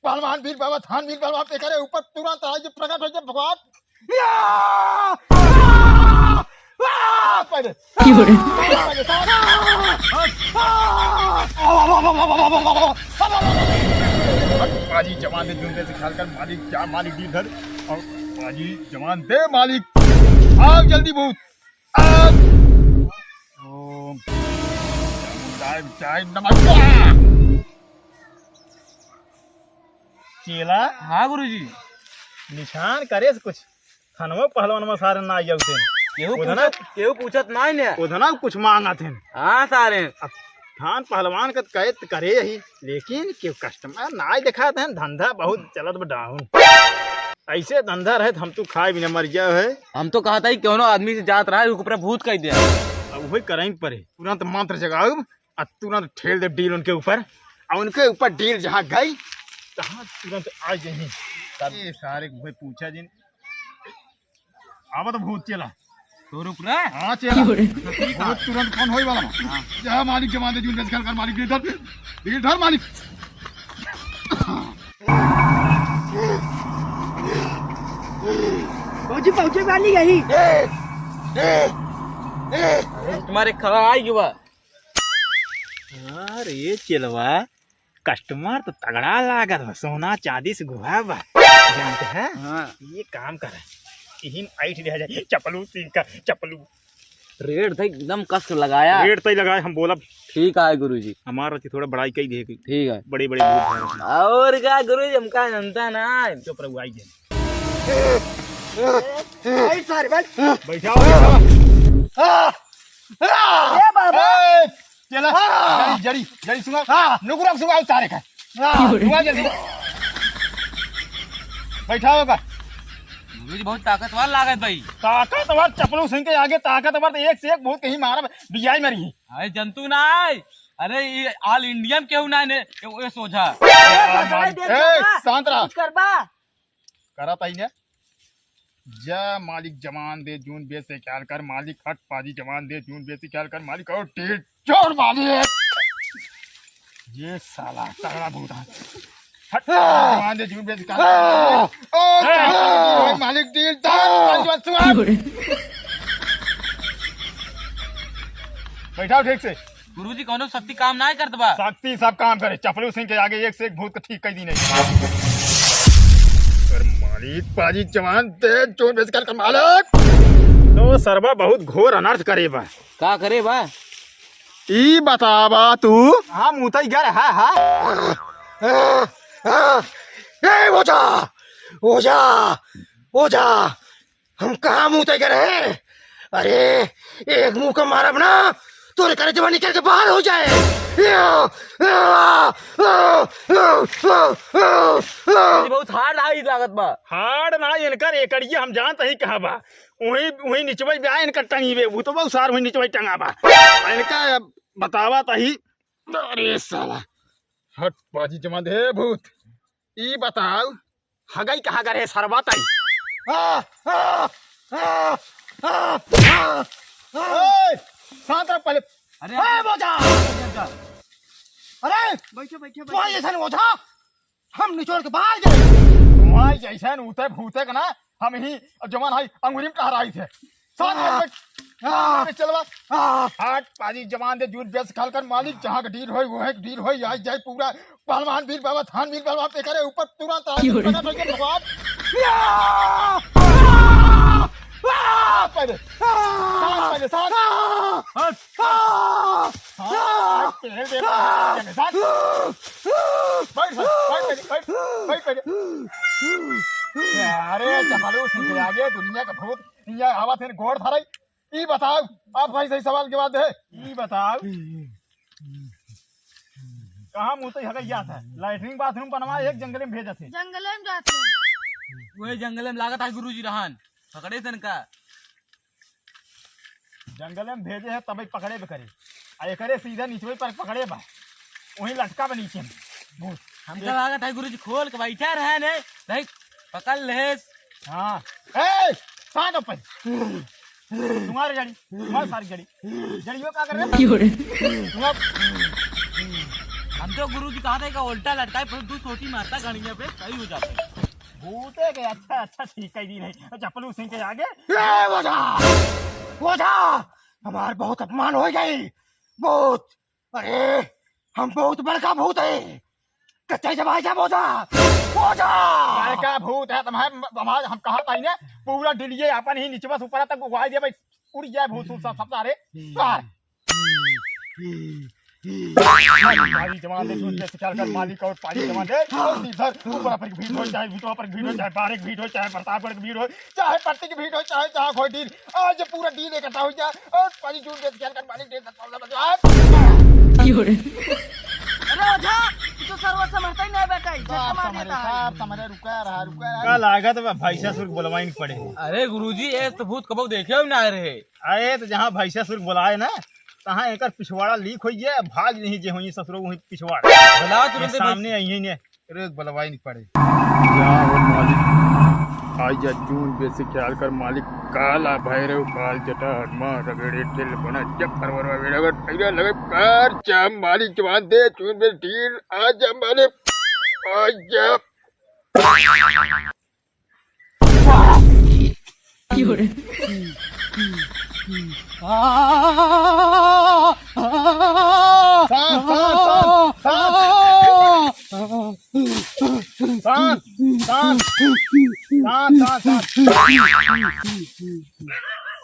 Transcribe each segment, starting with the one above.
पहलवान वीर बाबा थान वीर बाबा पे करे ऊपर तुरंत आज प्रकट हो जाए भगवान बाजी जवान दे झुंडे से खालकर मालिक क्या मालिक दी धर और बाजी जवान दे मालिक आओ जल्दी भूत ओम चाय नमस्कार चेला। हाँ गुरुजी। निशान करे कुछ थानवा पहलवान में सारे ना आइया उसे केहू पूछत ना ने उधना कुछ मांगा थे। हाँ सारे थान पहलवान का कहे करे ही लेकिन क्यों कस्टमर ना देखा थे धंधा बहुत चलत डाउन ऐसे धंधा रहे हम तो खाए बिना मर गया है। हम तो कहा था कि क्यों आदमी से जात रहा है ऊपर भूत कह दिया अब वही करें पड़े तुरंत मंत्र जगाओ और तुरंत ठेल दे डील उनके ऊपर और उनके ऊपर डील जहाँ गई तहाँ तुरंत आ जाए ये सारे भाई पूछा जिन आवा तो भूत चला तो रुक रहा है। हाँ चला भूत तुरंत कौन होई वाला जहाँ मालिक जमा दे जून कर मालिक डील धर मालिक पहुंचे वाली यही तुम्हारे खड़ा आई युवा। अरे चलवा कस्टमर तो तगड़ा लागत बा सोना चांदी से गुहा बा जानते हैं। हाँ। ये काम कर इहिन आइट रह जाए चपलू सिंह का चपलू रेट था एकदम कस लगाया रेट तय लगाए हम बोला ठीक है गुरुजी हमारा थोड़ा बड़ाई कई दे ठीक है बड़े बड़े और क्या गुरुजी हमका जनता ना चुप रहो आई जाए सारे बैठ बैठा बाबा चला जड़ी जड़ी सुना नुकुरा सुना तारे का सुना जल्दी बैठा होगा गुरुजी बहुत ताकतवर लागत भाई। ताकतवर चपलू सिंह के आगे ताकतवर तो एक से एक बहुत कहीं मारा बिजाई मरी है। अरे जंतु ना अरे ये ऑल इंडियन केहू ना ने ये सोझा शांत रहा करबा करा ताई ने जा मालिक जवान दे जून बेस से ख्याल कर मालिक हट पाजी जवान दे जून बेस से ख्याल कर मालिक और टेढ़ चोर मालिक ये साला तगड़ा भूत है हट जवान दे जून बेस से ख्याल कर ओ मालिक दिल बैठाओ ठीक से गुरुजी कौनो शक्ति काम ना करत बा शक्ति सब काम करे चपलू सिंह के आगे एक से एक भूत को ठीक कर दी नहीं मालिक पाजी जवान दे जून बेस कर मालिक तो सरबा बहुत घोर अनर्थ करे बा का करे बा ई बतावा तू हाँ मुँह गर है ओझा ओझा ओझा हम कहाँ मुँह गर है। अरे एक मुंह का मारा बना तोरे करे जवानी करके बाहर हो जाए। बहुत हार्ड आई लागत बा हार्ड ना इनकर एकड़िए हम जानते ही कहा बा वही वही निचवई बा इनका टंगी बे वो तो बहुत सार वही निचवई टंगा बा इनका बतावा तही। अरे साला हट बाजी जमा दे भूत ई बताओ हगई कहाँ करे सरबा तई शांत रह पहले। अरे बोझा अरे बैठे बैठे तुम्हारे जैसा ओझा हम निचोड़ के बाहर गए तुम्हारे जैसा उते भूते का ना हम ही जवान हाई अंगुरी में टहराई थे चलवा हाट पाजी जवान दे जून बेस खाल कर मालिक जहाँ का डील होई वो है डील होई आज जाए पूरा पहलवान वीर बाबा थान वीर बाबा पे करे ऊपर तुरंत आ भगवान पहले पहले अरे चपलू सिंह आगे दुनिया का भूत ये हवा थे घोड़ था रही ई बताओ आप भाई सही सवाल के बाद है ई बताओ कहाँ मुँह तो हगैया था लैट्रिन बाथरूम बनवा एक जंगल में भेजा थे जंगल में जाते वही जंगल में लागत है गुरुजी रहन पकड़े थे का जंगल में भेजे है तभी पकड़े पे करे एकरे सीधा नीचे पर पकड़े बा वहीं लटका बा नीचे भूत हमका लागत है गुरुजी खोल के बैठा रहे ने नहीं पकड़ ले। हाँ ए साथ ऊपर तुम्हारी जड़ी तुम्हारी सारी जड़ी जड़ियों क्या कर रहे हम तो गुरुजी कहा था कि उल्टा लटका है, तू सोटी मारता गणिया पे सही हो जाता है। भूते के अच्छा अच्छा ठीक कह दी नहीं चप्पलू सिंह के आगे ओझा ओझा हमार बहुत अपमान हो गई। भूत, अरे हम बहुत बड़का भूत है। कच्चे जमाई जा ओझा ओझा। यार का भूत है तुम्हारे हम कहा था ना पूरा डिलिए अपन ही नीचे बस ऊपर तक उगाई दिया भाई उड़ जाए भूत सब सारे पानी जमा दे दूध जैसे ख्याल कर मालिक और पानी जमा दे और इधर ऊपर पर भीड़ हो चाहे भीड़ पर भीड़ हो चाहे बारिक भीड़ हो चाहे बरसात पर भीड़ हो चाहे पत्ती की भीड़ हो चाहे जहाँ कोई डील आज पूरा डील इकट्ठा हो जाए और पानी जून जैसे ख्याल कर मालिक अरे ओझा तू सर्व समझता ही नहीं बेटा झटका मार देता है। समझे रुका रहा का लागत भैसा सुर्ख बुलवाई पड़े। अरे गुरुजी ये तो भूत कबो देखे भी ना रहे। अरे तो जहाँ भैसा सुर्ख बुलाए ना तहाँ एक पिछवाड़ा लीक हो गया भाग नहीं जे हुई ससुरो वही पिछवाड़ा बुला ये तुरंत सामने आई ने रोज बुलवाई नहीं पड़े। मालिक आज जून जैसे ख्याल कर मालिक काला भैरव काल जटा हनुमा रगड़े टिल बना जब परवर रगड़ पैरा लगे कार जब मालिक जवान दे चून में ढील आज मालिक आज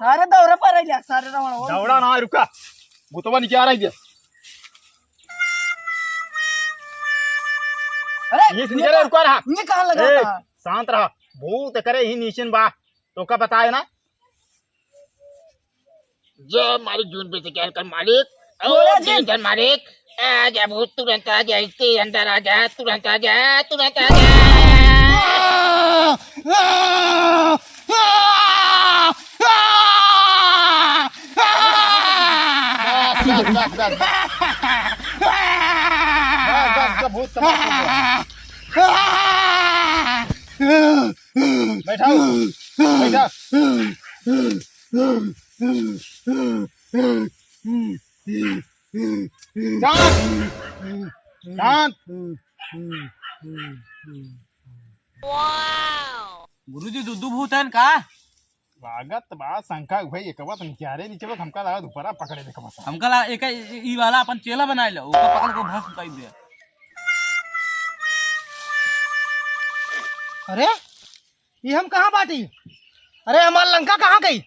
सारे दौरे पर रह लिया सारे रवण हो। दौड़ा ना रुका भूतवा नीचे आ रही है अरे ये नीचे रुका रहा ये कहाँ लगा ए, था? शांत रहा भूत करे ही नीचे बा तो का बताए ना जय मालिक जून पे से क्या कर मालिक बोला जी। जन मालिक आजा भूत तुरंत आ जा इसके अंदर आ जा तुरंत आ जा तुरंत आ जा भूत बैठाओ बैठा शांत गुरुजी दुद्दू भूत है का? स्वागत बा शंका भाई एक बात नीचे नीचे बस हमका लगा ऊपर पकड़े देखा बस हमका ला एक ई वाला अपन चेला बनाए लो ओका पकड़ को भस्म कर दे। अरे ये हम कहाँ बाटी? अरे हमार लंका कहाँ गई?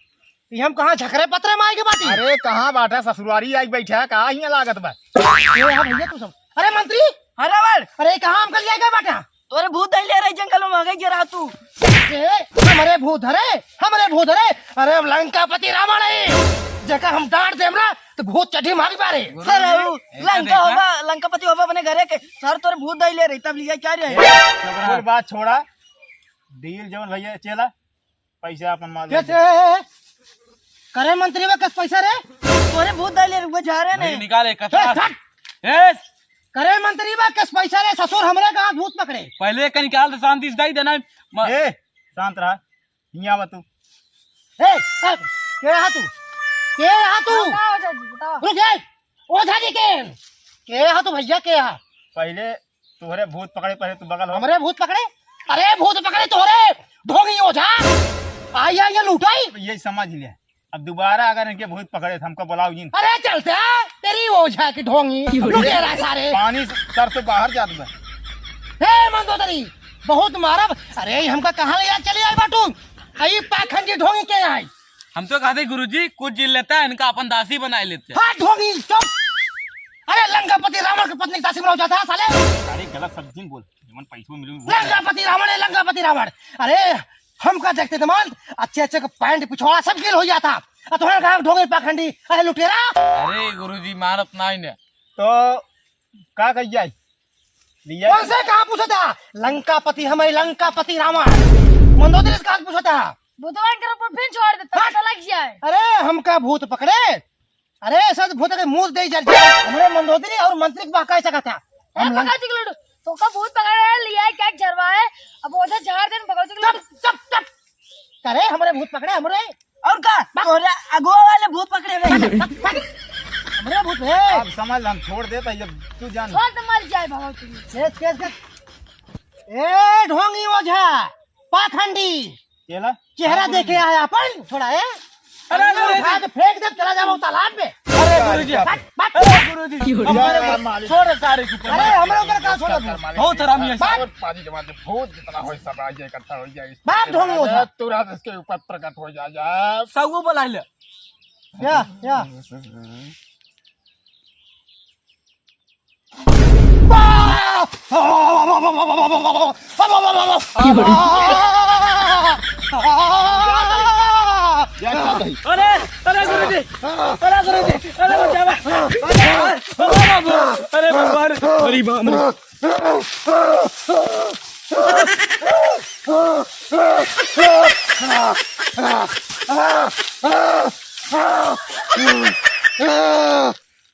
ये हम कहाँ झकरे पत्रे में आए के बाटी? अरे कहाँ बाटा ससुरारी आई बैठा है कहाँ ही लागत बा ये हाँ भैया तू सब। अरे मंत्री अरे बड़ अरे कहाँ हम कल गए बाटा? तोरे भूत दे ले रहे जंगलों में गई जरा तू। हमारे भूत धरे अरे हम लंकापति रावण है जगह हम डांट देम ना तो भूत चढ़ी मारी पारे। सर लंकापति होगा अपने घरे के सर तोरे भूत दे ले रही तब लिया क्या रे? कोई बात छोड़ा डील जवन भैया चेला पैसा अपन माल करे मंत्री में कस पैसा रे? तोरे भूत दे ले वो जा रहे नहीं ने निकाले कथा करे मंत्री में कस पैसा रे? ससुर हमरे कहाँ भूत पकड़े? पहले का निकाल तो शांति से दे देना। ए शांत रहा हिया बा तू के रहा तू रुक जाए ओझा जी के रहा तू भैया के रहा? पहले तोहरे भूत पकड़े पहले तू बगल हो हमरे भूत पकड़े? अरे भूत पकड़े तोरे ढोंगी ओझा आया ये लूटाई। यही समझ लिया अब दोबारा अगर इनके भूत पकड़े तो हमको बुलाओ जी अरे चलते तेरी ओझा की ढोंगी लुटेरा सारे पानी सर से बाहर जात बा। हे मंदोदरी बहुत मारब। अरे हमका कहाँ ले चले आए बाटू आई पाखंडी ढोंगी के आई। हम तो कहते गुरुजी कुछ जिल लेता है इनका अपन दासी बनाए लेते हैं। हाँ ढोंगी चुप। अरे लंकापति रावण की पत्नी दासी बनाओ जाता है साले। अरे गलत सब्जी बोल जमन पैसों मिलू लंकापति रावण अरे हमका देखते दमान अच्छे अच्छे का पैंट पिछवाड़ा सब गिल हो जाता तुम्हारे कहा ढोंगी पाखंडी। अरे लुटेरा अरे गुरुजी मारत नहीं ने तो का कही जाए लिया कौन से कहाँ पूछा था? लंकापति हमारे लंकापति रावण मंदोदरी से कहाँ पूछा था? भूतवान के ऊपर फिर छोड़ देता है लग जाए। अरे हमका भूत पकड़े? अरे ऐसा भूत के मुंह दे जल जाए हमरे मंदोदरी और मंत्री को कह सका था हम पकड़ चिकलू तो का भूत पकड़ा लिया है क्या चरवा है अब ओझा 4 दिन पकड़ चिकलू चप करे हमरे भूत पकड़े हमरे और का तोरे अगुआ वाले भूत पकड़े हुए मेरा भूत है। अब समझ हम छोड़ देता ये तू जान। छोड़ तो मर जाए बाबा तुम। केस ए ढोंगी ओझा पाखंडी केला चेहरा देखे आया अपन थोड़ा है। अरे गुरुजी। उठा के फेंक दे चला जाओ तालाब में। अरे गुरुजी, अरे गुरुजी, हमारे मालिक। छोड़ सारे के ऊपर। अरे हमरे ऊपर का छोड़ दो। बहुत हरामी है। और पाजी जवान दे भूत जितना हो सब आ जाए इकट्ठा हो जाए बाप ढोंगी ओझा। तुरंत इसके ऊपर प्रकट हो जाए। सगु बुला ले। या अरे अरे गुरुजी, अरे गुरुजी, अरे बचावा। अरे भगवान, अरे बाप रे।